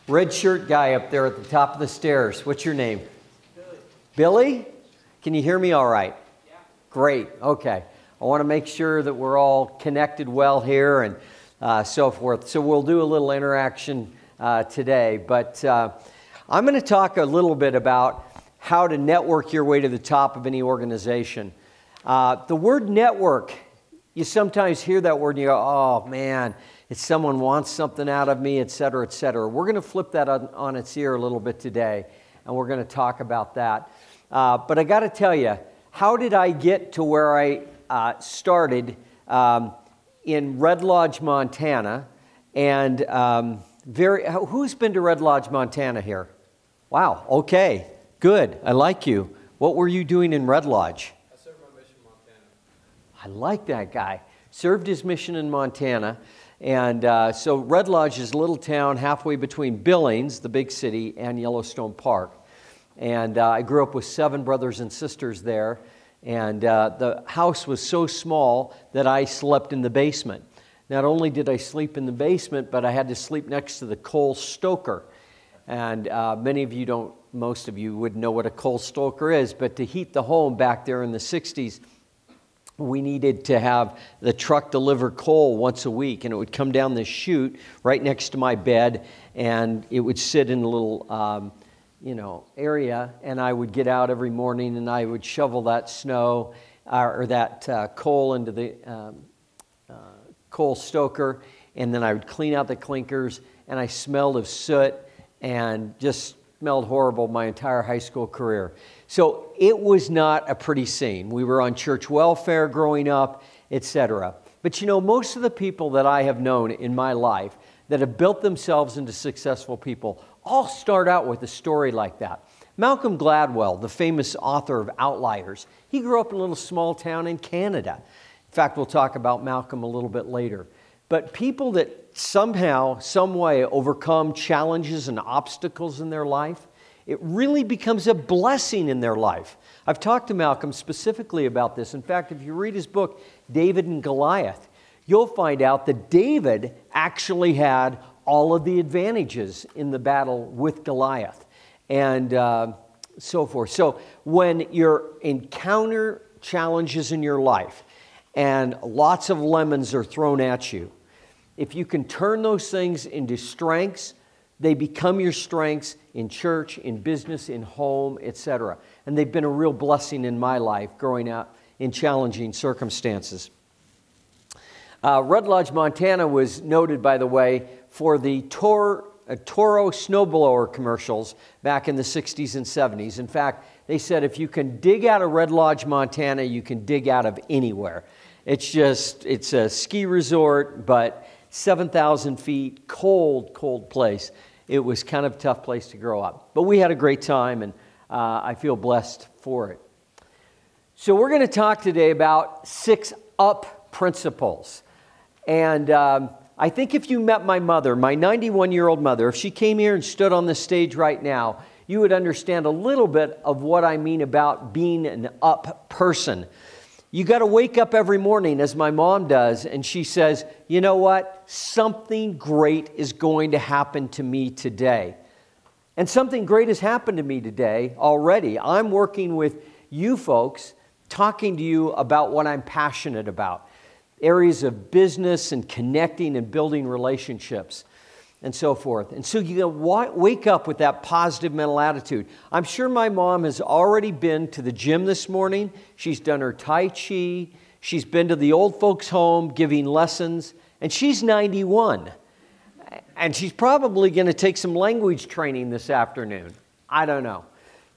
Red shirt guy up there at the top of the stairs. What's your name? Billy. Billy? Can you hear me all right? Yeah. Great. Okay. I want to make sure that we're all connected well here and so forth. So we'll do a little interaction today. But I'm going to talk a little bit about how to network your way to the top of any organization. The word network, you sometimes hear that word and you go, oh man, it's someone wants something out of me, et cetera, et cetera. We're going to flip that on its ear a little bit today, and we're going to talk about that. But I got to tell you, how did I get to where I started in Red Lodge, Montana? And who's been to Red Lodge, Montana here? Wow, okay, good, I like you. What were you doing in Red Lodge? I served my mission in Montana. I like that guy. Served his mission in Montana. And so Red Lodge is a little town halfway between Billings, the big city, and Yellowstone Park. And I grew up with 7 brothers and sisters there. And the house was so small that I slept in the basement. Not only did I sleep in the basement, but I had to sleep next to the coal stoker. And many of you don't, most of you wouldn't know what a coal stoker is, but to heat the home back there in the 60s, we needed to have the truck deliver coal once a week, and it would come down this chute right next to my bed, and it would sit in a little, area, and I would get out every morning, and I would shovel that snow or that coal into the coal stoker, and then I would clean out the clinkers, and I smelled of soot, and just smelled horrible my entire high school career. So it was not a pretty scene. We were on church welfare growing up, etc. But you know, most of the people that I have known in my life that have built themselves into successful people all start out with a story like that. Malcolm Gladwell, the famous author of Outliers, he grew up in a little small town in Canada. In fact, we'll talk about Malcolm a little bit later. But people that somehow, some way overcome challenges and obstacles in their life, it really becomes a blessing in their life. I've talked to Malcolm specifically about this. In fact, if you read his book, David and Goliath, you'll find out that David actually had all of the advantages in the battle with Goliath and so forth. So when you encounter challenges in your life and lots of lemons are thrown at you, if you can turn those things into strengths, they become your strengths in church, in business, in home, etc. And they've been a real blessing in my life growing up in challenging circumstances. Red Lodge, Montana was noted, by the way, for the Toro snowblower commercials back in the 60s and 70s. In fact, they said if you can dig out of Red Lodge, Montana, you can dig out of anywhere. It's a ski resort, but 7,000 feet, cold place. It was kind of a tough place to grow up. But we had a great time, and I feel blessed for it. So we're going to talk today about 6 UP principles. And I think if you met my mother, my 91-year-old mother, if she came here and stood on the stage right now, you would understand a little bit of what I mean about being an UP person. You got to wake up every morning, as my mom does, and she says, you know what? Something great is going to happen to me today. And something great has happened to me today already. I'm working with you folks, talking to you about what I'm passionate about. Areas of business and connecting and building relationships and so forth. And so you wake up with that positive mental attitude. I'm sure my mom has already been to the gym this morning. She's done her Tai Chi. She's been to the old folks' home giving lessons. And she's 91. And she's probably going to take some language training this afternoon. I don't know.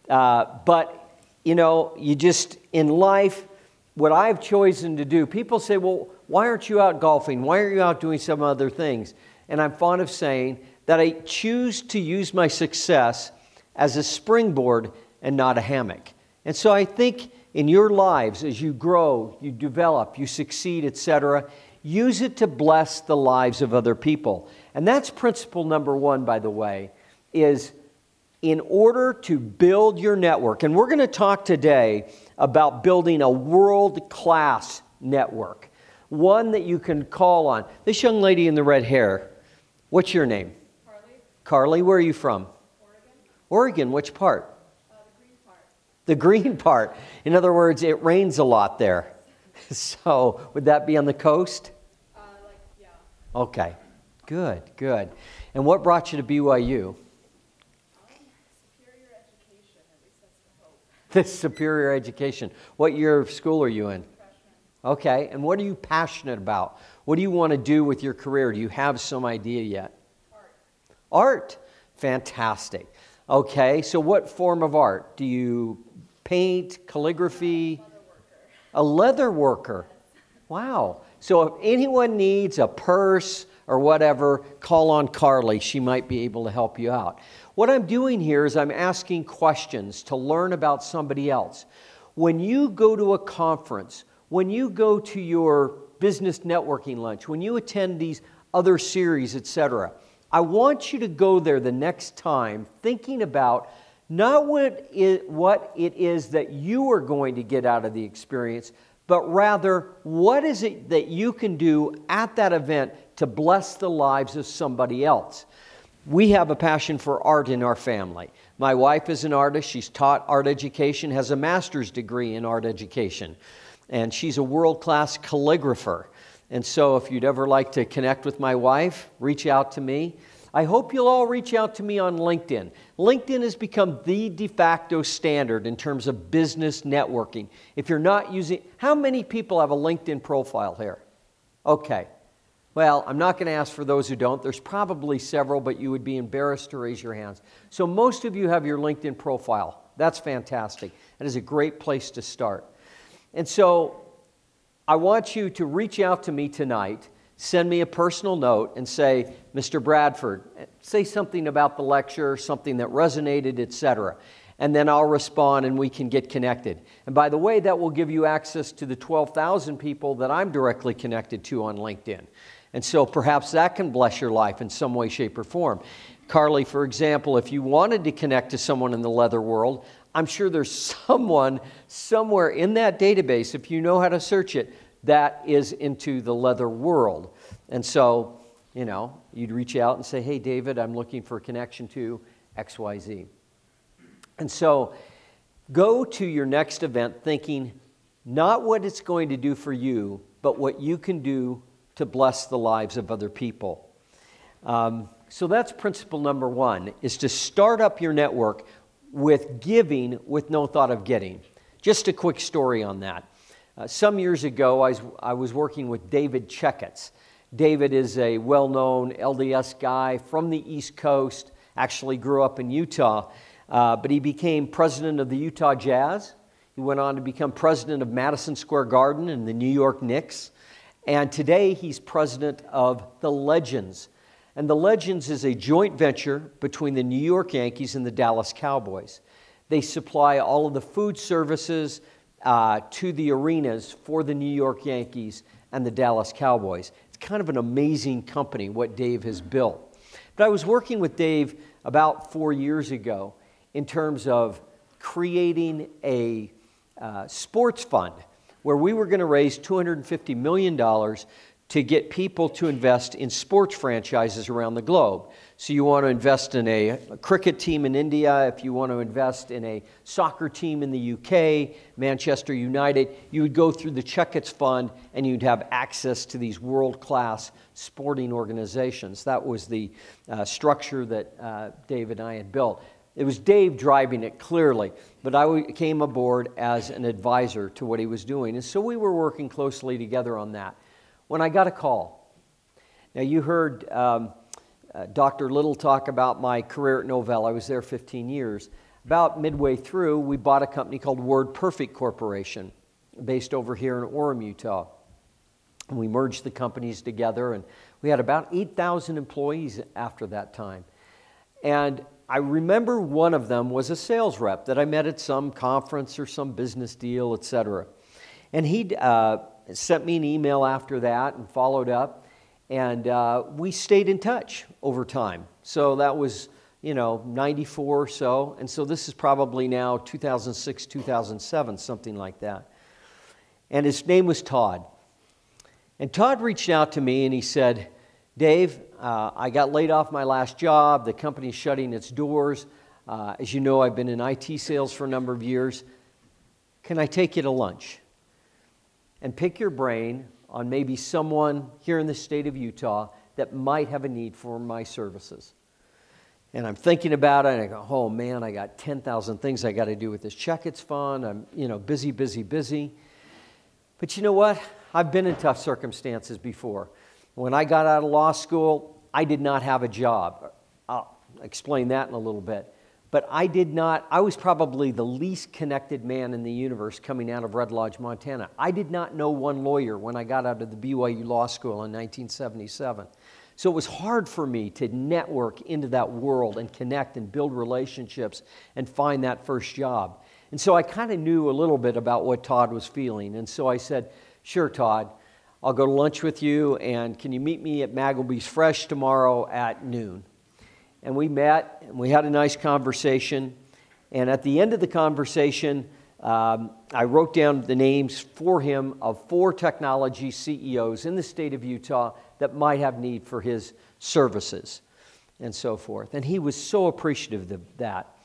But, you know, you just, in life, what I've chosen to do, people say, well, why aren't you out golfing? Why aren't you out doing some other things? And I'm fond of saying that I choose to use my success as a springboard and not a hammock. And so I think in your lives, as you grow, you develop, you succeed, etc., use it to bless the lives of other people. And that's principle number 1, by the way, is in order to build your network. And we're going to talk today about building a world-class network, one that you can call on. This young lady in the red hair, what's your name? Carly, where are you from? Oregon. Oregon, which part? The green part. The green part. In other words, it rains a lot there. So, would that be on the coast? Yeah. Okay. Good, good. And what brought you to BYU? Superior education, at least that's the hope. The superior education. What year of school are you in? Freshman. Okay. And what are you passionate about? What do you want to do with your career? Do you have some idea yet? Art. Art. Fantastic. Okay. So what form of art? Do you paint, calligraphy? Leather worker. A leather worker. Wow. So if anyone needs a purse or whatever, call on Carly. She might be able to help you out. What I'm doing here is I'm asking questions to learn about somebody else. When you go to a conference, when you go to your business networking lunch, when you attend these other series, etc., I want you to go there the next time thinking about not what it is that you are going to get out of the experience, but rather what is it that you can do at that event to bless the lives of somebody else. We have a passion for art in our family. My wife is an artist. She's taught art education, has a master's degree in art education, and she's a world-class calligrapher. And so if you'd ever like to connect with my wife, reach out to me. I hope you'll all reach out to me on LinkedIn. LinkedIn has become the de facto standard in terms of business networking. If you're not using, how many people have a LinkedIn profile here? Okay. Well, I'm not going to ask for those who don't. There's probably several, but you would be embarrassed to raise your hands. So most of you have your LinkedIn profile. That's fantastic. That is a great place to start. And so I want you to reach out to me tonight. Send me a personal note and say, Mr. Bradford, say something about the lecture, something that resonated, etc. And then I'll respond and we can get connected. And by the way, that will give you access to the 12,000 people that I'm directly connected to on LinkedIn. And so perhaps that can bless your life in some way, shape, or form. Carly, for example, if you wanted to connect to someone in the leather world, I'm sure there's someone somewhere in that database, if you know how to search it, that is into the leather world. And so, you know, you'd reach out and say, hey, David, I'm looking for a connection to XYZ. And so go to your next event thinking not what it's going to do for you, but what you can do to bless the lives of other people. So that's principle number one, is to start up your network with giving with no thought of getting. Just a quick story on that. Some years ago, I was working with David Checketts. David is a well-known LDS guy from the East Coast, actually grew up in Utah, but he became president of the Utah Jazz. He went on to become president of Madison Square Garden and the New York Knicks. And today, he's president of the Legends. And the Legends is a joint venture between the New York Yankees and the Dallas Cowboys. They supply all of the food services to the arenas for the New York Yankees and the Dallas Cowboys. It's kind of an amazing company, what Dave has built. But I was working with Dave about 4 years ago in terms of creating a sports fund where we were going to raise $250 million to get people to invest in sports franchises around the globe. So you want to invest in a cricket team in India, if you want to invest in a soccer team in the UK, Manchester United, you would go through the Checketts Fund and you'd have access to these world-class sporting organizations. That was the structure that Dave and I had built. It was Dave driving it clearly, but I came aboard as an advisor to what he was doing. And so we were working closely together on that. When I got a call, now you heard Dr. Little talk about my career at Novell. I was there 15 years. About midway through, we bought a company called WordPerfect Corporation, based over here in Orem, Utah. And we merged the companies together, and we had about 8,000 employees after that time. And I remember one of them was a sales rep that I met at some conference or some business deal, etc. And he'd sent me an email after that and followed up, and we stayed in touch over time. So that was, 94 or so, and so this is probably now 2006, 2007, something like that. And his name was Todd. And Todd reached out to me and he said, Dave, I got laid off my last job. The company's shutting its doors. As you know, I've been in IT sales for a number of years. Can I take you to lunch and pick your brain on maybe someone here in the state of Utah that might have a need for my services? And I'm thinking about it, and I go, oh man, I got 10,000 things I got to do with this check. It's fun. I'm, busy, busy, busy. But you know what? I've been in tough circumstances before. When I got out of law school, I did not have a job. I'll explain that in a little bit. But I was probably the least connected man in the universe coming out of Red Lodge, Montana. I did not know one lawyer when I got out of the BYU Law School in 1977. So it was hard for me to network into that world and connect and build relationships and find that first job. And so I kind of knew a little bit about what Todd was feeling. And so I said, sure, Todd, I'll go to lunch with you, and can you meet me at Maggleby's Fresh tomorrow at noon? And we met, and we had a nice conversation. And at the end of the conversation, I wrote down the names for him of 4 technology CEOs in the state of Utah that might have need for his services and so forth. And he was so appreciative of that.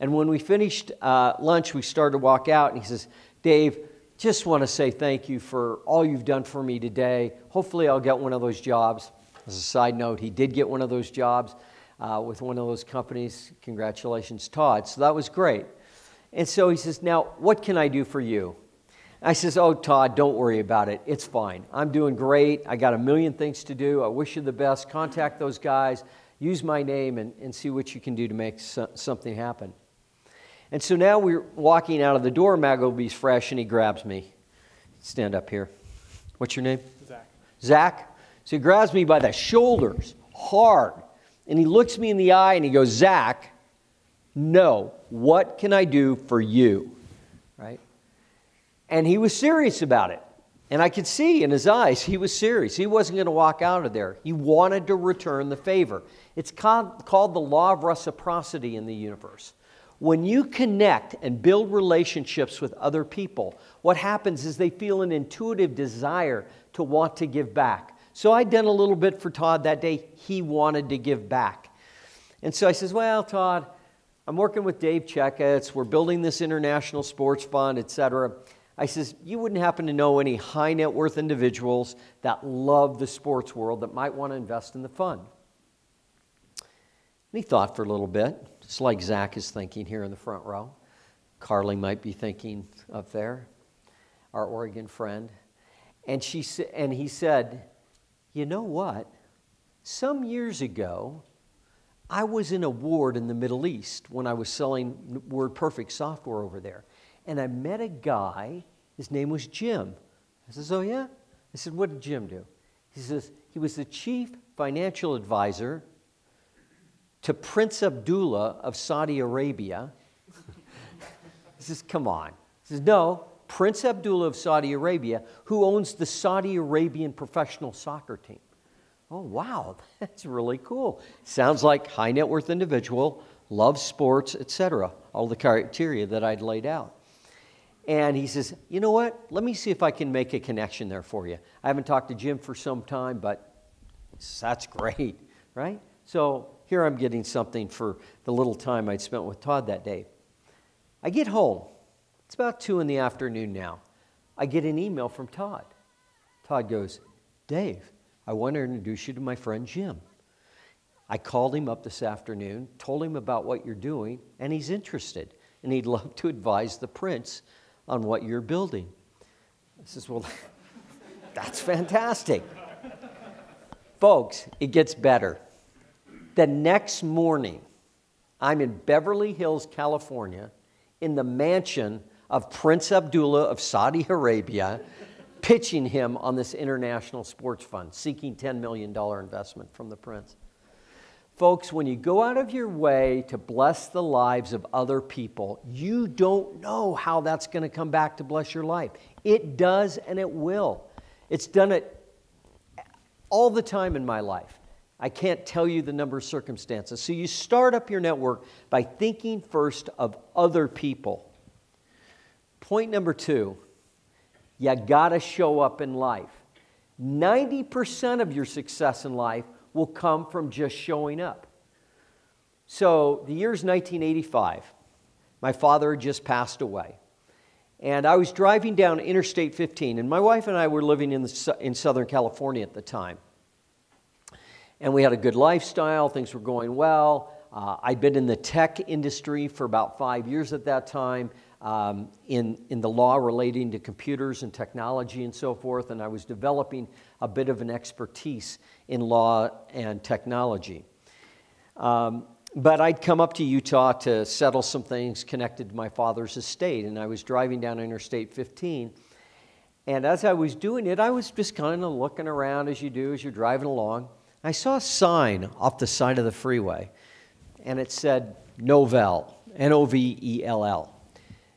And when we finished lunch, we started to walk out, and he says, Dave, just want to say thank you for all you've done for me today. Hopefully I'll get one of those jobs. As a side note, he did get one of those jobs with one of those companies. Congratulations, Todd. So that was great. And so he says, now, what can I do for you? I says, oh, Todd, don't worry about it. It's fine. I'm doing great. I got a million things to do. I wish you the best. Contact those guys. Use my name and see what you can do to make something happen. And so now we're walking out of the door, Maggleby's Fresh, and he grabs me. Stand up here. What's your name? Zach. Zach? So he grabs me by the shoulders, hard. And he looks me in the eye and he goes, Zach, no, what can I do for you? Right? And he was serious about it. And I could see in his eyes he was serious. He wasn't going to walk out of there. He wanted to return the favor. It's called the law of reciprocity in the universe. When you connect and build relationships with other people, what happens is they feel an intuitive desire to want to give back. So I'd done a little bit for Todd that day. He wanted to give back. And so I says, well, Todd, I'm working with Dave Checketts. We're building this international sports fund, etc. I says, you wouldn't happen to know any high net worth individuals that love the sports world that might want to invest in the fund? And he thought for a little bit, just like Zach is thinking here in the front row. Carly might be thinking up there, our Oregon friend. And he said, you know what? Some years ago, I was in a ward in the Middle East when I was selling WordPerfect software over there. And I met a guy, his name was Jim. I says, oh yeah? I said, what did Jim do? He says, he was the chief financial advisor to Prince Abdullah of Saudi Arabia. He says, come on. He says, no, Prince Abdullah of Saudi Arabia, who owns the Saudi Arabian professional soccer team. Oh, wow, that's really cool. Sounds like high net worth individual, loves sports, etc. All the criteria that I'd laid out. And he says, you know what? Let me see if I can make a connection there for you. I haven't talked to Jim for some time, but that's great, right? So here I'm getting something for the little time I'd spent with Todd that day. I get home. It's about 2 in the afternoon now. I get an email from Todd. Todd goes, Dave, I want to introduce you to my friend Jim. I called him up this afternoon, told him about what you're doing, and he's interested. And he'd love to advise the prince on what you're building. I says, well, that's fantastic. Folks, it gets better. The next morning, I'm in Beverly Hills, California, in the mansion of Prince Abdullah of Saudi Arabia, pitching him on this international sports fund, seeking $10 million investment from the prince. Folks, when you go out of your way to bless the lives of other people, you don't know how that's going to come back to bless your life. It does, and it will. It's done it all the time in my life. I can't tell you the number of circumstances. So you start up your network by thinking first of other people. Point number 2, you got to show up in life. 90% of your success in life will come from just showing up. So the year's 1985. My father had just passed away. And I was driving down Interstate 15, and my wife and I were living in Southern California at the time. And we had a good lifestyle, things were going well. I'd been in the tech industry for about 5 years at that time, in the law relating to computers and technology and so forth, and I was developing a bit of an expertise in law and technology. But I'd come up to Utah to settle some things connected to my father's estate, and I was driving down Interstate 15, and as I was doing it, I was just kind of looking around as you do as you're driving along. I saw a sign off the side of the freeway, and it said Novell, Novell.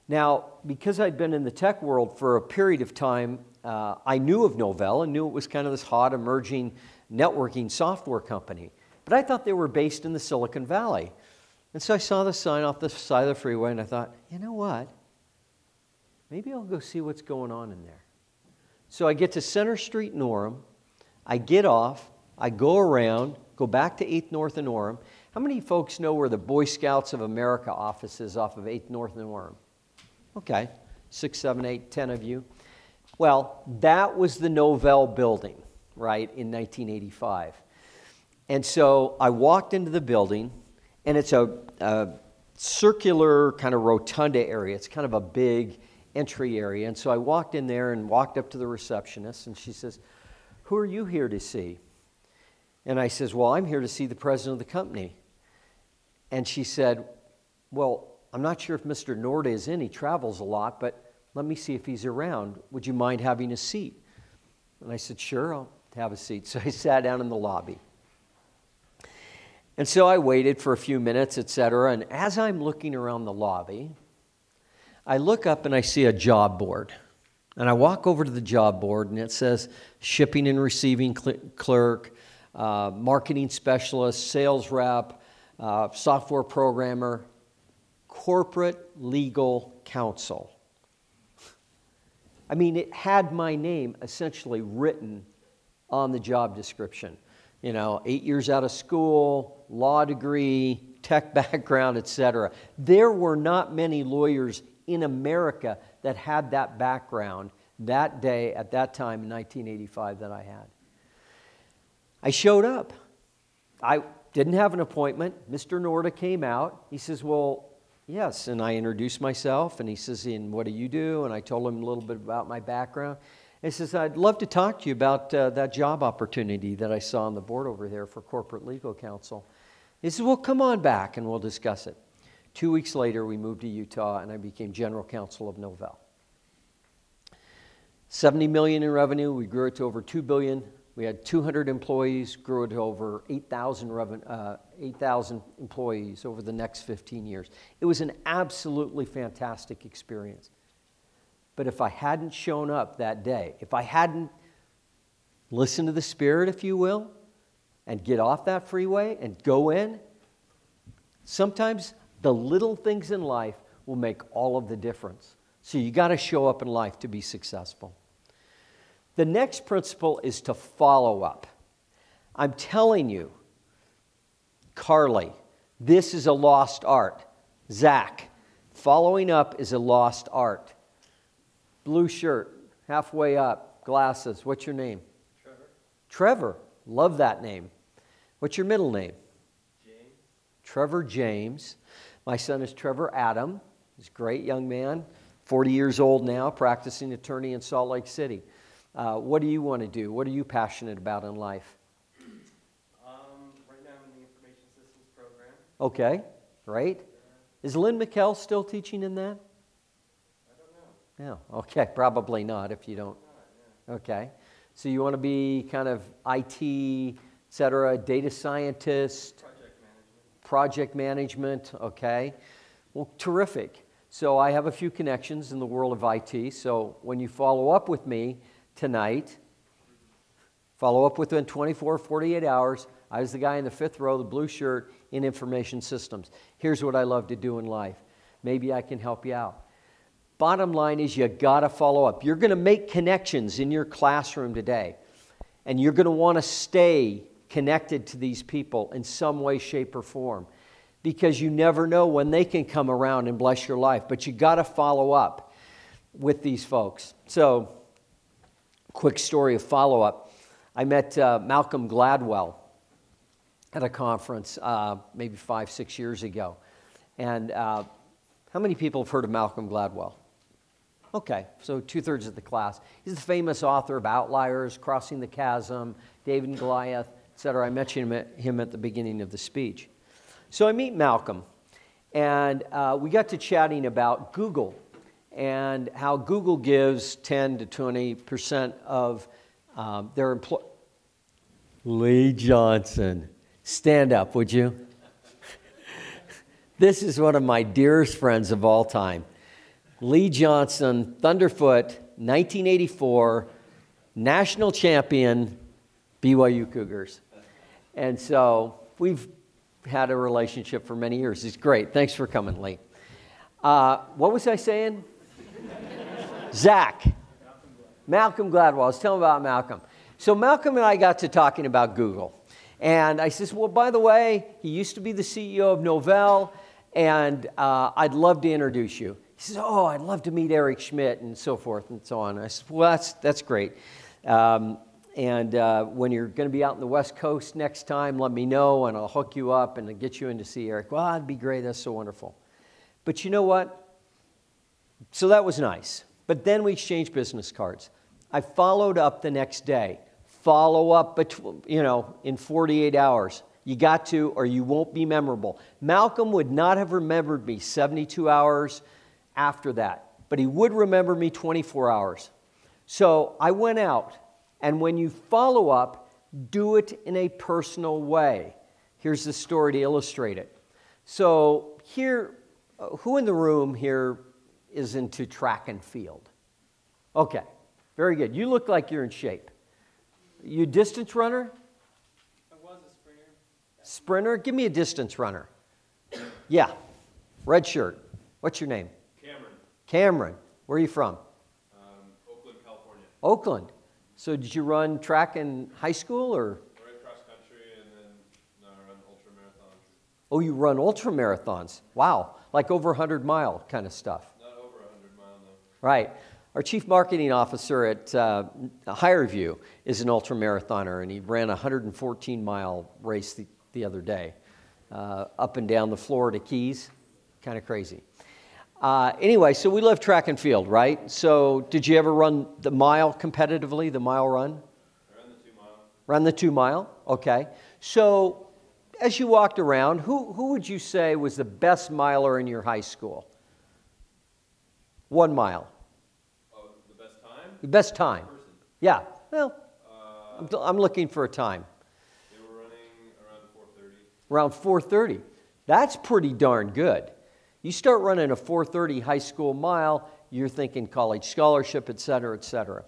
Now, because I'd been in the tech world for a period of time, I knew of Novell and knew it was kind of this hot emerging networking software company. But I thought they were based in the Silicon Valley. And so I saw the sign off the side of the freeway, and I thought, you know what? Maybe I'll go see what's going on in there. So I get to Center Street in Orem. I get off. I go around, go back to 8th North in Orem. How many folks know where the Boy Scouts of America office is off of 8th North in Orem? Okay, 6, 7, 8, 10 of you. Well, that was the Novell building, right, in 1985. And so I walked into the building, and it's a circular kind of rotunda area. It's kind of a big entry area. And so I walked in there and walked up to the receptionist, and she says, "Who are you here to see?" And I says, "Well, I'm here to see the president of the company." And she said, "Well, I'm not sure if Mr. Norda is in. He travels a lot, but let me see if he's around. Would you mind having a seat?" And I said, "Sure, I'll have a seat." So I sat down in the lobby. And so I waited for a few minutes, etc. And as I'm looking around the lobby, I look up and I see a job board. And I walk over to the job board, and it says shipping and receiving clerk, marketing specialist, sales rep, software programmer, corporate legal counsel. I mean, it had my name essentially written on the job description. You know, 8 years out of school, law degree, tech background, etc. There were not many lawyers in America that had that background that day, at that time in 1985 that I had. I showed up. I didn't have an appointment. Mr. Norda came out. He says, "Well, yes." And I introduced myself, and he says, "And what do you do?" And I told him a little bit about my background. And he says, "I'd love to talk to you about that job opportunity that I saw on the board over there for corporate legal counsel." He says, "Well, come on back and we'll discuss it." 2 weeks later, we moved to Utah, and I became general counsel of Novell. $70 million in revenue. We grew it to over $2 billion. We had 200 employees, grew it to over 8,000 employees over the next 15 years. It was an absolutely fantastic experience. But if I hadn't shown up that day, if I hadn't listened to the Spirit, if you will, and get off that freeway and go in, sometimes the little things in life will make all of the difference. So you got to show up in life to be successful. The next principle is to follow up. I'm telling you, Carly, this is a lost art. Zach, following up is a lost art. Blue shirt, halfway up, glasses. What's your name? Trevor. Trevor. Love that name. What's your middle name? James. Trevor James. My son is Trevor Adam. He's a great young man, 40 years old now, practicing attorney in Salt Lake City. What do you want to do? What are you passionate about in life? Right now I'm in the information systems program. Okay, great. Is Lynn McKell still teaching in that? I don't know. No, okay, probably not if you don't. Okay, so you want to be kind of IT, et cetera, data scientist, project management, okay. Well, terrific. So I have a few connections in the world of IT, so when you follow up with me tonight, follow up within 24, 48 hours. I was the guy in the fifth row, the blue shirt, in information systems. Here's what I love to do in life. Maybe I can help you out. Bottom line is you got to follow up. You're going to make connections in your classroom today, and you're going to want to stay connected to these people in some way, shape, or form. Because you never know when they can come around and bless your life. But you got to follow up with these folks. So, quick story of follow-up. I met Malcolm Gladwell at a conference maybe 5, 6 years ago. And how many people have heard of Malcolm Gladwell? Okay, so 2/3 of the class. He's the famous author of Outliers, Crossing the Chasm, David and Goliath, etc. I mentioned him at the beginning of the speech. So I meet Malcolm, and we got to chatting about Google and how Google gives 10 to 20% of their employees. Lee Johnson, stand up, would you? This is one of my dearest friends of all time. Lee Johnson, Thunderfoot, 1984, national champion, BYU Cougars. And so we've had a relationship for many years. It's great. Thanks for coming, Lee. What was I saying? Zach. Malcolm Gladwell. I was telling about Malcolm. So Malcolm and I got to talking about Google. And I says, well, by the way, he used to be the CEO of Novell, and I'd love to introduce you. He says, oh, I'd love to meet Eric Schmidt and so forth and so on. I said, well, that's great. And when you're going to be out in the West Coast next time, let me know, and I'll hook you up and get you in to see Eric. Well, that'd be great. That's so wonderful. But you know what? So that was nice. But then we exchanged business cards. I followed up the next day. Follow up, in 48 hours. You got to, or you won't be memorable. Malcolm would not have remembered me 72 hours after that, but he would remember me 24 hours. So I went out, and when you follow up, do it in a personal way. Here's the story to illustrate it. So here, who in the room here is into track and field? Okay, very good. You look like you're in shape. You a distance runner? I was a sprinter. Sprinter? Give me a distance runner. Yeah, red shirt. What's your name? Cameron, where are you from? Oakland, California. Oakland. So did you run track in high school or? I ran cross country and then now I run ultra marathons. Oh, you run ultra marathons. Wow, like over 100-mile kind of stuff. Not over 100 mile, no. Right. Our chief marketing officer at HireVue is an ultra marathoner, and he ran a 114-mile race the other day, up and down the Florida Keys. Kind of crazy. Anyway, so we love track and field, right? So did you ever run the mile competitively, the mile run? I ran the 2 mile. Ran the 2 mile? Okay. So as you walked around, who would you say was the best miler in your high school? 1 mile. Oh, the best time? The best time. Person. Yeah. Well, I'm looking for a time. They were running around 4:30. Around 4:30. That's pretty darn good. You start running a 4:30 high school mile, you're thinking college scholarship, et cetera, et cetera.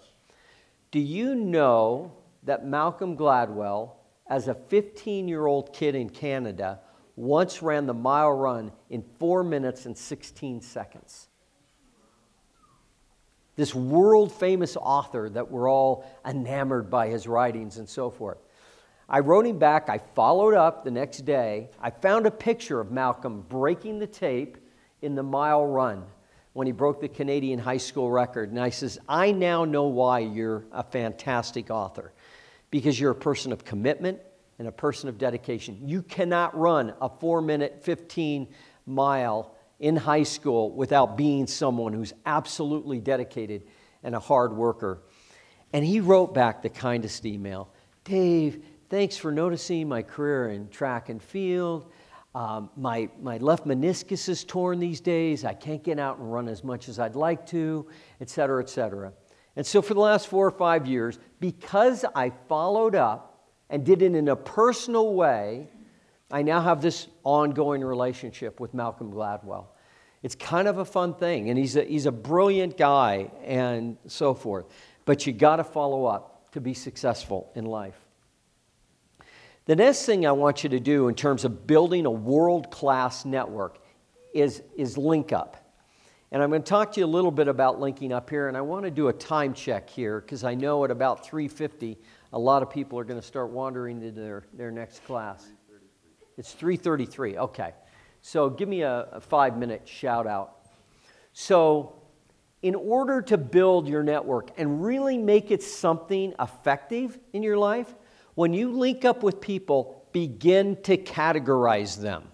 Do you know that Malcolm Gladwell, as a 15-year-old kid in Canada, once ran the mile run in 4 minutes and 16 seconds? This world-famous author that we're all enamored by his writings and so forth. I wrote him back. I followed up the next day. I found a picture of Malcolm breaking the tape in the mile run when he broke the Canadian high school record. And I says, I now know why you're a fantastic author. Because you're a person of commitment and a person of dedication. You cannot run a 4-minute, 15-mile in high school without being someone who's absolutely dedicated and a hard worker. And he wrote back the kindest email. Dave, thanks for noticing my career in track and field. My left meniscus is torn these days. I can't get out and run as much as I'd like to, et cetera, et cetera. And so for the last 4 or 5 years, because I followed up and did it in a personal way, I now have this ongoing relationship with Malcolm Gladwell. It's kind of a fun thing, and he's a brilliant guy and so forth. But you got to follow up to be successful in life. The next thing I want you to do in terms of building a world-class network is link up. And I'm going to talk to you a little bit about linking up here, and I want to do a time check here because I know at about 3:50 a lot of people are going to start wandering to their next class. It's 3:33, okay. So give me a 5-minute shout out. So in order to build your network and really make it something effective in your life, when you link up with people, begin to categorize them.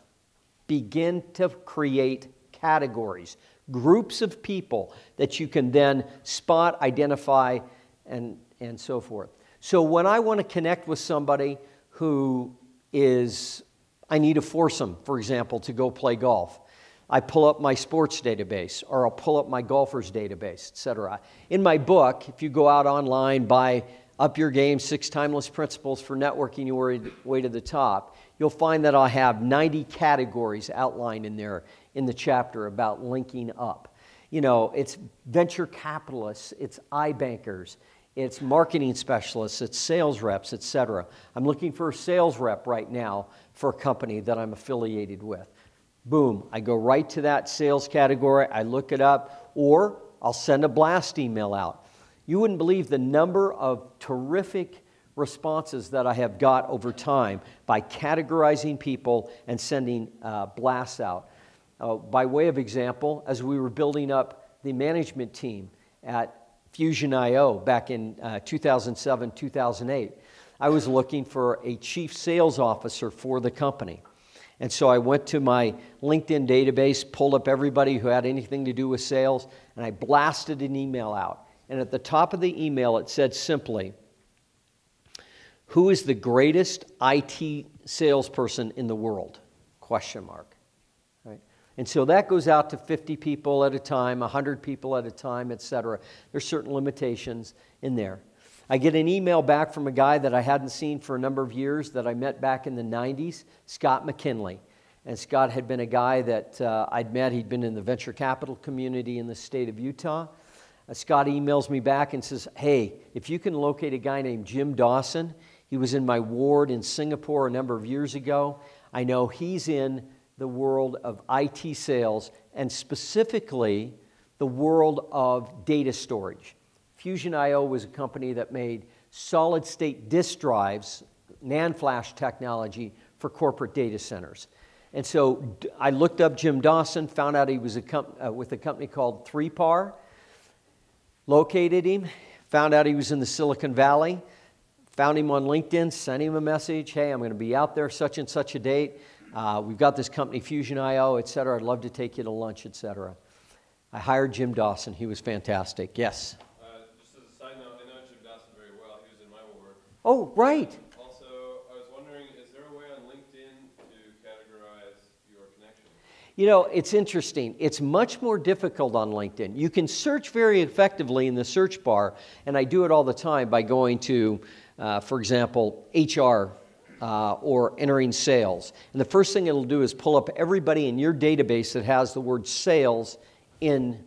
Begin to create categories, groups of people that you can then spot, identify, and so forth. So when I want to connect with somebody who is, I need a foursome, for example, to go play golf, I pull up my sports database, or I'll pull up my golfers database, etc. In my book, if you go out online, buy Up Your Game, 6 Timeless Principles for Networking Your Way to the Top, you'll find that I have 90 categories outlined in there in the chapter about linking up. You know, it's venture capitalists, it's iBankers, it's marketing specialists, it's sales reps, etc. I'm looking for a sales rep right now for a company that I'm affiliated with. Boom, I go right to that sales category, I look it up, or I'll send a blast email out. You wouldn't believe the number of terrific responses that I have got over time by categorizing people and sending blasts out. By way of example, as we were building up the management team at Fusion.io back in 2007, 2008, I was looking for a chief sales officer for the company. And so I went to my LinkedIn database, pulled up everybody who had anything to do with sales, and I blasted an email out. And at the top of the email, it said simply, "Who is the greatest IT salesperson in the world?" Question mark. Right? And so that goes out to 50 people at a time, 100 people at a time, etc. There's certain limitations in there. I get an email back from a guy that I hadn't seen for a number of years that I met back in the 90s, Scott McKinley. And Scott had been a guy that I'd met. He'd been in the venture capital community in the state of Utah. Scott emails me back and says, "Hey, if you can locate a guy named Jim Dawson, he was in my ward in Singapore a number of years ago. I know he's in the world of IT sales and specifically the world of data storage." Fusion.io was a company that made solid-state disk drives, NAND flash technology for corporate data centers. And so I looked up Jim Dawson, found out he was with a company called 3PAR, located him, found out he was in the Silicon Valley, found him on LinkedIn, sent him a message, "Hey, I'm going to be out there such and such a date. We've got this company, Fusion.io, etc. I'd love to take you to lunch, etc." I hired Jim Dawson. He was fantastic. Yes? Just as a side note, I know Jim Dawson very well. He was in my ward. Oh, right. Also, I was wondering, is there a way on LinkedIn to categorize your connections? You know, it's interesting. It's much more difficult on LinkedIn. You can search very effectively in the search bar, and I do it all the time by going to, for example, HR or entering sales. And the first thing it'll do is pull up everybody in your database that has the word sales in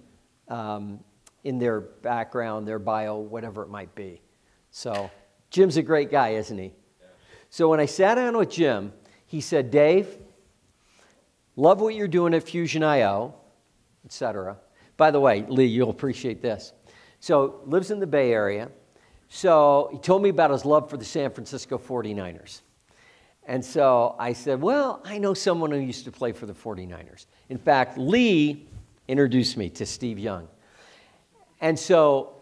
their background, their bio, whatever it might be. So Jim's a great guy, isn't he? Yeah. So when I sat down with Jim, he said, "Dave, love what you're doing at Fusion.io, etc." By the way, Lee, you'll appreciate this. So lives in the Bay Area. So he told me about his love for the San Francisco 49ers. And so I said, "Well, I know someone who used to play for the 49ers. In fact, Lee introduced me to Steve Young." And so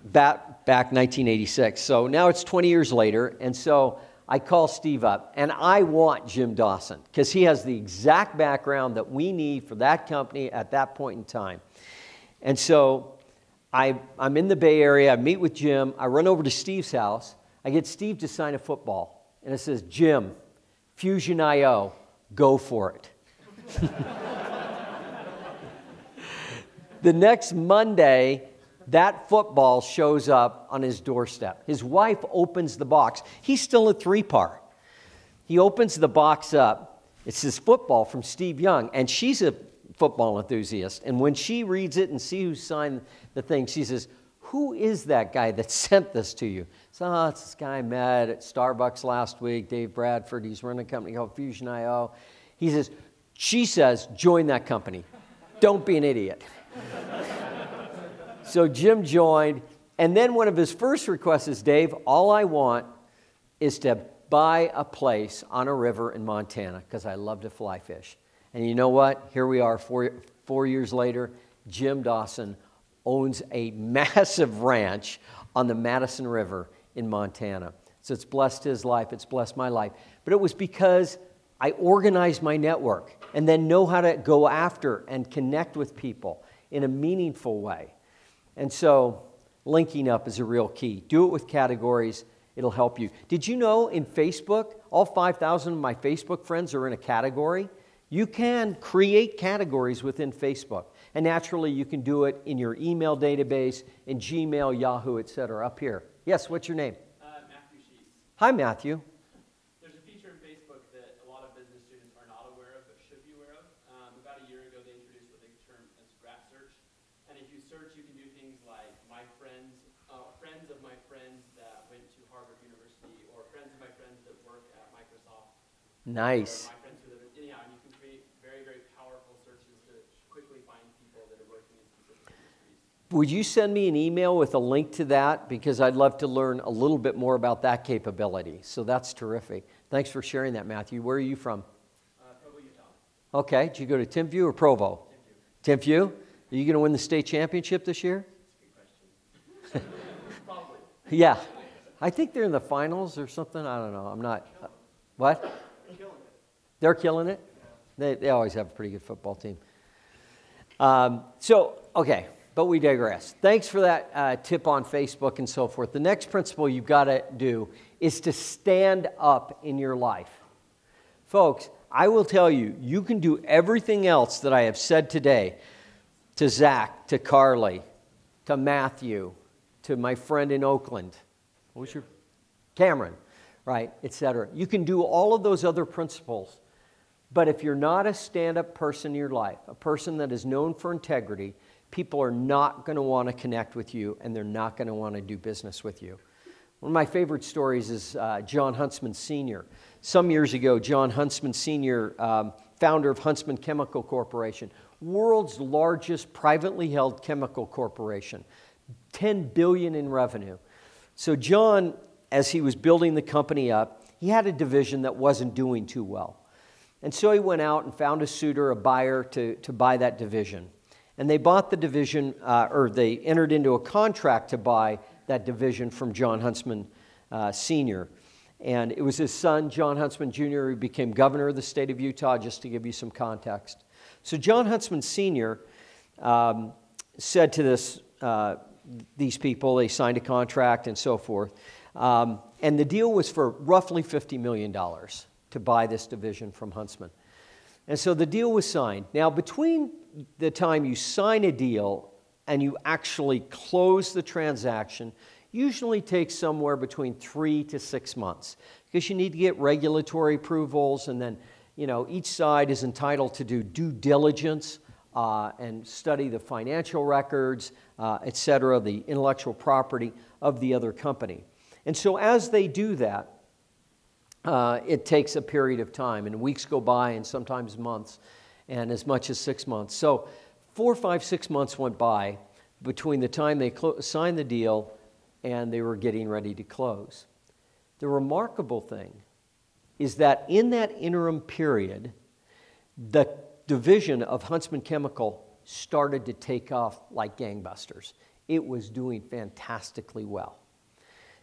back 1986. So now it's 20 years later. And so I call Steve up, and I want Jim Dawson because he has the exact background that we need for that company at that point in time. And so I'm in the Bay Area. I meet with Jim. I run over to Steve's house. I get Steve to sign a football. And it says, "Jim, Fusion.io, go for it." The next Monday, that football shows up on his doorstep. His wife opens the box. He's still at 3PAR. He opens the box up. It's this football from Steve Young, and she's a football enthusiast. And when she reads it and sees who signed the thing, she says, "Who is that guy that sent this to you?" So, "Oh, it's this guy I met at Starbucks last week, Dave Bradford. He's running a company called Fusion.io. She says, "Join that company. Don't be an idiot." So Jim joined. And then one of his first requests is, Dave, all I want is to buy a place on a river in Montana because I love to fly fish. And you know what? Here we are 4 years later. Jim Dawson owns a massive ranch on the Madison River in Montana. So it's blessed his life. It's blessed my life. But it was because I organized my network and then know how to go after and connect with people in a meaningful way. And so linking up is a real key. Do it with categories. It'll help you. Did you know in Facebook, all 5,000 of my Facebook friends are in a category? You can create categories within Facebook. And naturally, you can do it in your email database, in Gmail, Yahoo, etc. Up here. Yes, what's your name? Matthew Sheets. Hi, Matthew. There's a feature in Facebook that a lot of business students are not aware of but should be aware of. About a year ago, they introduced what they term as graph search. And if you search, you can do things like my friends, friends of my friends that went to Harvard University, or friends of my friends that work at Microsoft. Nice. Or my friends who live in, anyhow, and you can create very, very powerful searches to quickly find people that are working in specific industries. Would you send me an email with a link to that? Because I'd love to learn a little bit more about that capability. So that's terrific. Thanks for sharing that, Matthew. Where are you from? Provo, Utah. Okay. Did you go to Timpview or Provo? Timpview. Are you going to win the state championship this year? That's a good question. Probably. Yeah. I think they're in the finals or something. I don't know. I'm not. What? They're killing it. They're killing it? They always have a pretty good football team. Okay, but we digress. Thanks for that tip on Facebook and so forth. The next principle you've got to do is to stand up in your life. Folks, I will tell you, you can do everything else that I have said today to Zach, to Carly, to Matthew, to my friend in Oakland. What was your? Cameron, right, etc. You can do all of those other principles. But if you're not a stand-up person in your life, a person that is known for integrity, people are not going to want to connect with you, and they're not going to want to do business with you. One of my favorite stories is John Huntsman Sr. Some years ago, John Huntsman Sr., founder of Huntsman Chemical Corporation, world's largest privately held chemical corporation, $10 billion in revenue. So John, as he was building the company up, he had a division that wasn't doing too well. And so he went out and found a suitor, a buyer, to buy that division. And they bought the division, or they entered into a contract to buy that division from John Huntsman Sr. And it was his son, John Huntsman Jr., who became governor of the state of Utah, just to give you some context. So John Huntsman Sr. Said to these people, they signed a contract and so forth. And the deal was for roughly $50 million to buy this division from Huntsman. And so the deal was signed. Now, between the time you sign a deal and you actually close the transaction, usually takes somewhere between 3 to 6 months, because you need to get regulatory approvals, and then, each side is entitled to do due diligence and study the financial records, et cetera, the intellectual property of the other company. And so as they do that, it takes a period of time, and weeks go by, and sometimes months, and as much as 6 months. So 4, 5, 6 months went by between the time they signed the deal and they were getting ready to close. The remarkable thing is that in that interim period, the division of Huntsman Chemical started to take off like gangbusters. It was doing fantastically well.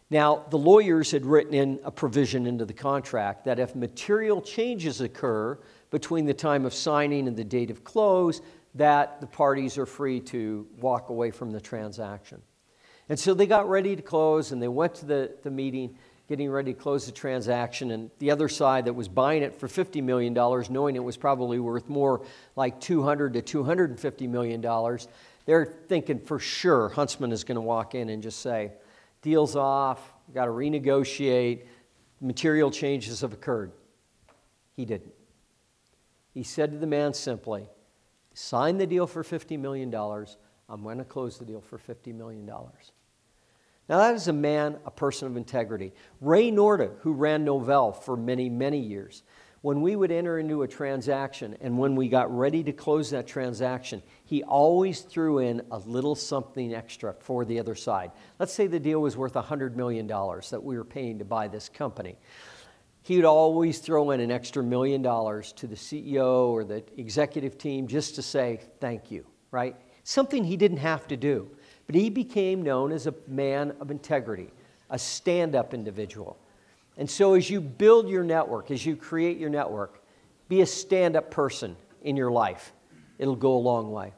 Now, the lawyers had written in a provision into the contract that if material changes occur between the time of signing and the date of close, that the parties are free to walk away from the transaction. And so they got ready to close, and they went to the meeting, getting ready to close the transaction, and the other side that was buying it for $50 million, knowing it was probably worth more like $200 to $250 million, they're thinking for sure Huntsman is going to walk in and just say, deal's off, got to renegotiate, material changes have occurred. He didn't. He said to the man simply, sign the deal for $50 million, I'm going to close the deal for $50 million. Now that is a person of integrity. Ray Norda, who ran Novell for many, many years, When we would enter into a transaction and when we got ready to close that transaction, he always threw in a little something extra for the other side. Let's say the deal was worth $100 million that we were paying to buy this company. He would always throw in an extra $1 million to the CEO or the executive team just to say thank you, right? Something he didn't have to do. But he became known as a man of integrity, a stand-up individual. And so as you build your network, as you create your network, be a stand-up person in your life. It'll go a long way.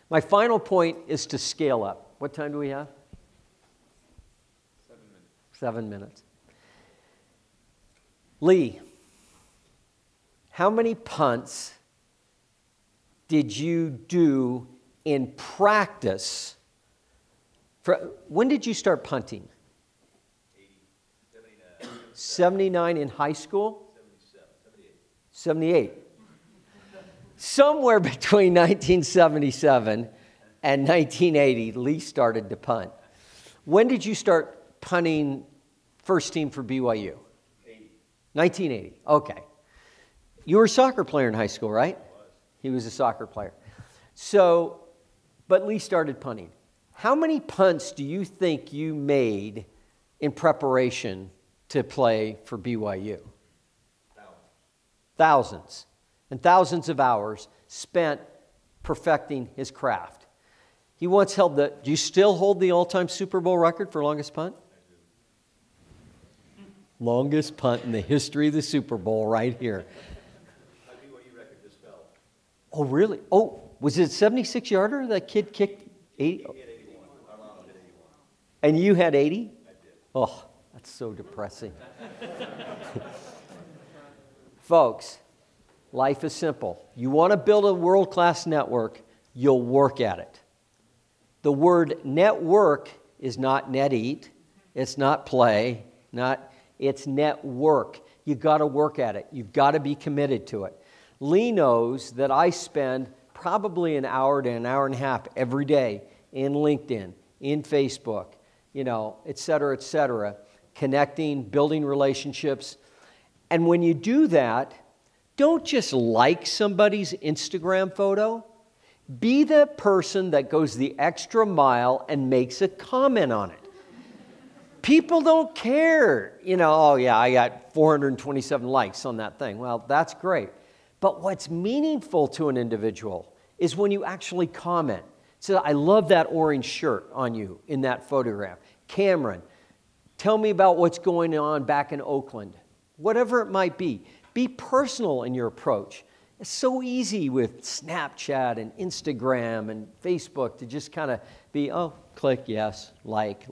My final point is to scale up. What time do we have? 7 minutes. 7 minutes. Lee, how many punts did you do in practice? When did you start punting? 79 in high school? 78. Somewhere between 1977 and 1980, Lee started to punt. When did you start punting first team for BYU? 1980. Okay. You were a soccer player in high school, right? He was a soccer player. So, but Lee started punting. How many punts do you think you made in preparation to play for BYU? Thousands. And thousands of hours spent perfecting his craft. He once held do you still hold the all-time Super Bowl record for longest punt? I do. Longest punt in the history of the Super Bowl right here. My BYU record just fell. Oh, really? Oh, was it a 76-yarder that kid kicked 80? He had 81. Armando hit 81. And you had 80? I did. Oh, that's so depressing. Folks, life is simple. You want to build a world-class network, you'll work at it. The word network is not net eat, it's not play, it's network. You've got to work at it. You've got to be committed to it. Lee knows that I spend probably an hour to an hour and a half every day in LinkedIn, in Facebook, et cetera, connecting, building relationships. And when you do that, don't just like somebody's Instagram photo. Be the person that goes the extra mile and makes a comment on it. People don't care. Oh yeah, I got 427 likes on that thing. Well, that's great. But what's meaningful to an individual is when you actually comment. So I love that orange shirt on you in that photograph. Cameron, tell me about what's going on back in Oakland. Whatever it might be. Be personal in your approach. It's so easy with Snapchat and Instagram and Facebook to just kind of be, click, yes, like.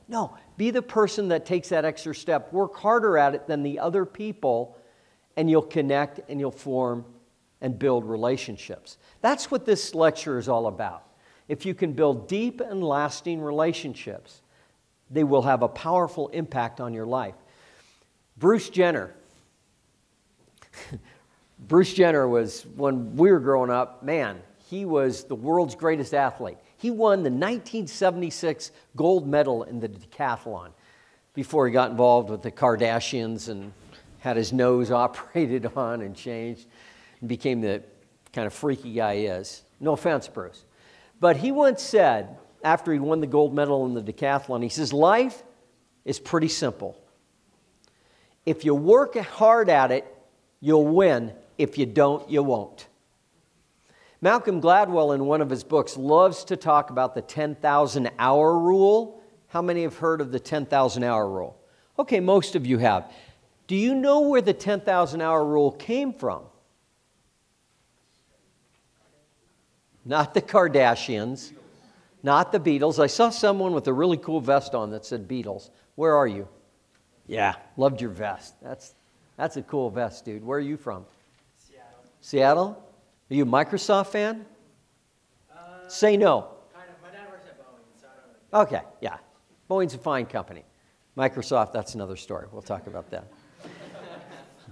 No, be the person that takes that extra step. Work harder at it than the other people, and you'll connect and you'll form and build relationships. That's what this lecture is all about. If you can build deep and lasting relationships, they will have a powerful impact on your life. Bruce Jenner. Bruce Jenner was, when we were growing up, man, he was the world's greatest athlete. He won the 1976 gold medal in the decathlon before he got involved with the Kardashians and had his nose operated on and changed and became the kind of freaky guy he is. No offense, Bruce. But he once said, after he won the gold medal in the decathlon, he says, life is pretty simple. If you work hard at it, you'll win. If you don't, you won't. Malcolm Gladwell, in one of his books, loves to talk about the 10,000-hour rule. How many have heard of the 10,000-hour rule? Okay, most of you have. Do you know where the 10,000-hour rule came from? Not the Kardashians, not the Beatles. I saw someone with a really cool vest on that said Beatles. Where are you? Yeah, loved your vest. That's a cool vest, dude. Where are you from? Seattle. Seattle? Are you a Microsoft fan? Say no. Kind of. My dad works at Boeing, so I don't know. Okay, yeah. Boeing's a fine company. Microsoft, that's another story. We'll talk about that.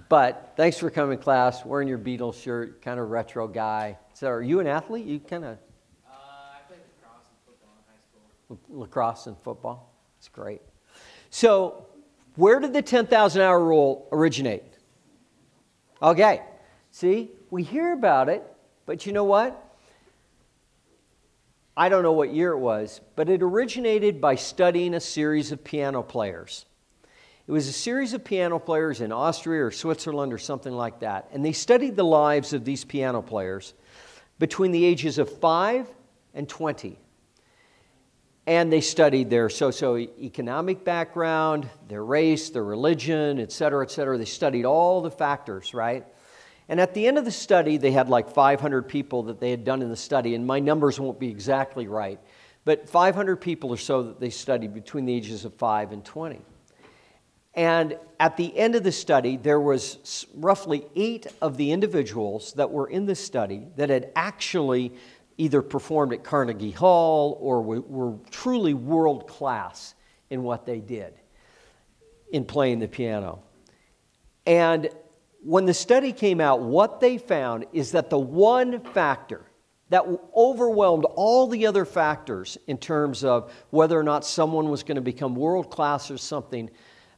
But thanks for coming, class. Wearing your Beatles shirt, kind of retro guy. So are you an athlete? You kind of... I played lacrosse and football in high school. Lacrosse and football? That's great. So Where did the 10,000 hour rule originate? Okay, see, we hear about it, but you know what? I don't know what year it was, but it originated by studying a series of piano players. It was a series of piano players in Austria or Switzerland or something like that, and they studied the lives of these piano players between the ages of 5 and 20. And they studied their socioeconomic background, their race, their religion, et cetera, et cetera. They studied all the factors, right? And at the end of the study, they had like 500 people that they had done in the study, and my numbers won't be exactly right, but 500 people or so that they studied between the ages of 5 and 20. And at the end of the study, there was roughly 8 of the individuals that were in the study that had actually either performed at Carnegie Hall or were truly world class in what they did in playing the piano. And when the study came out, what they found is that the one factor that overwhelmed all the other factors in terms of whether or not someone was going to become world class or something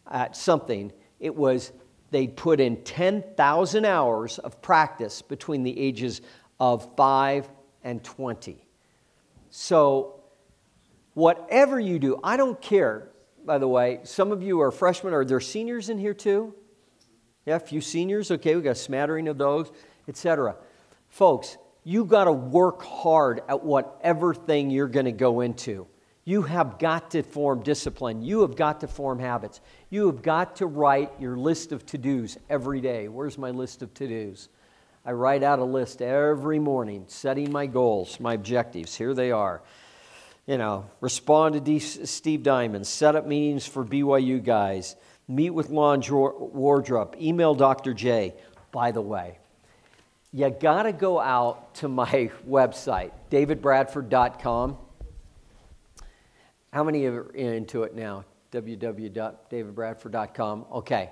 at something, it was they put in 10,000 hours of practice between the ages of 5 and 20. So whatever you do, I don't care, by the way, some of you are freshmen. Are there seniors in here too? Yeah, a few seniors. Okay, we got a smattering of those, etc. Folks, you got to work hard at whatever thing you're going to go into. You have got to form discipline. You have got to form habits. You have got to write your list of to-dos every day. Where's my list of to-dos? I write out a list every morning, setting my goals, my objectives. Here they are. You know, respond to Steve Diamond, set up meetings for BYU guys, meet with Lon Wardrop, email Dr. J. By the way, you got to go out to my website, davidbradford.com. How many are into it now? www.davidbradford.com. Okay.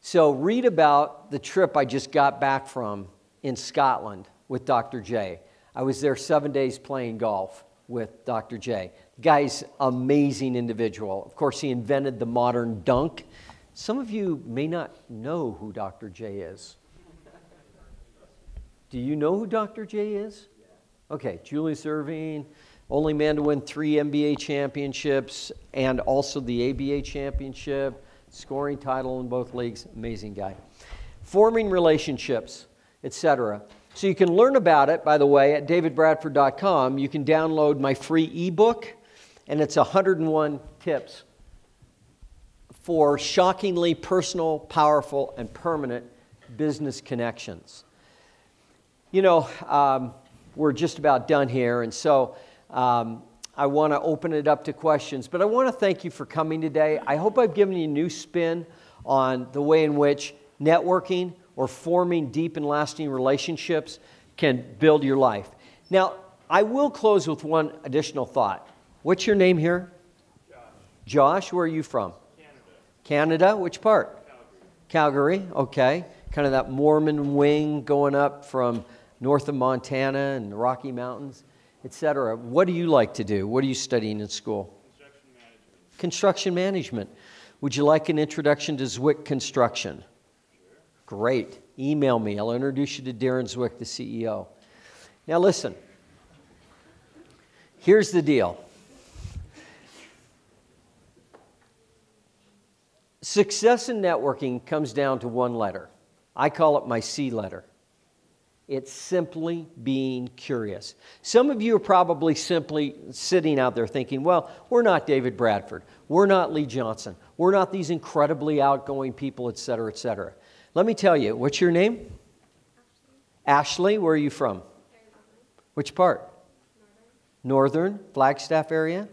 So read about the trip I just got back from in Scotland with Dr. J. I was there 7 days playing golf with Dr. J. The guy's an amazing individual. Of course, he invented the modern dunk. Some of you may not know who Dr. J is. Do you know who Dr. J is? Okay, Julius Erving, only man to win 3 NBA championships and also the ABA championship, scoring title in both leagues. Amazing guy. Forming relationships, etc. So you can learn about it, by the way, at davidbradford.com. You can download my free ebook, and it's 101 tips for shockingly personal, powerful, and permanent business connections. You know, we're just about done here, and so I want to open it up to questions, but I want to thank you for coming today. I hope I've given you a new spin on the way in which networking or forming deep and lasting relationships can build your life. Now, I will close with one additional thought. What's your name here? Josh, where are you from? Canada, which part? Calgary, okay. Kind of that Mormon wing going up from north of Montana and the Rocky Mountains, etc. What do you like to do? What are you studying in school? Construction management. Construction management. Would you like an introduction to Zwick Construction? Sure. Great. Email me. I'll introduce you to Darren Zwick, the CEO. Now listen. Here's the deal. Success in networking comes down to one letter. I call it my C letter. It's simply being curious. Some of you are probably simply sitting out there thinking, well, we're not David Bradford. We're not Lee Johnson. We're not these incredibly outgoing people, et cetera, et cetera. Let me tell you, what's your name? Ashley, where are you from? Arizona. Which part? Northern. Northern, Flagstaff area?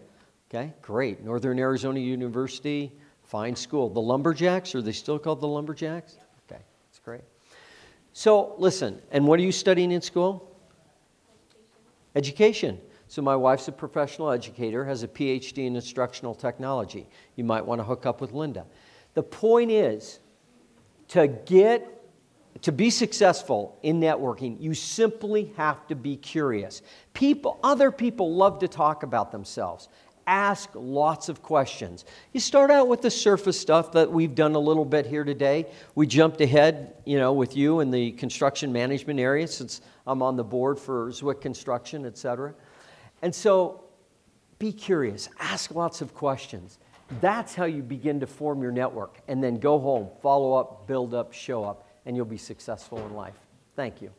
Okay, great. Northern Arizona University, fine school. The Lumberjacks, are they still called the Lumberjacks? Okay, that's great. So, listen, and what are you studying in school? Education. So my wife's a professional educator, has a PhD in instructional technology. You might want to hook up with Linda. The point is, to be successful in networking, you simply have to be curious. Other people love to talk about themselves. Ask lots of questions. You start out with the surface stuff that we've done a little bit here today. We jumped ahead, with you in the construction management area since I'm on the board for Zwick Construction, etc. And so be curious. Ask lots of questions. That's how you begin to form your network. And then go home, follow up, build up, show up, and you'll be successful in life. Thank you.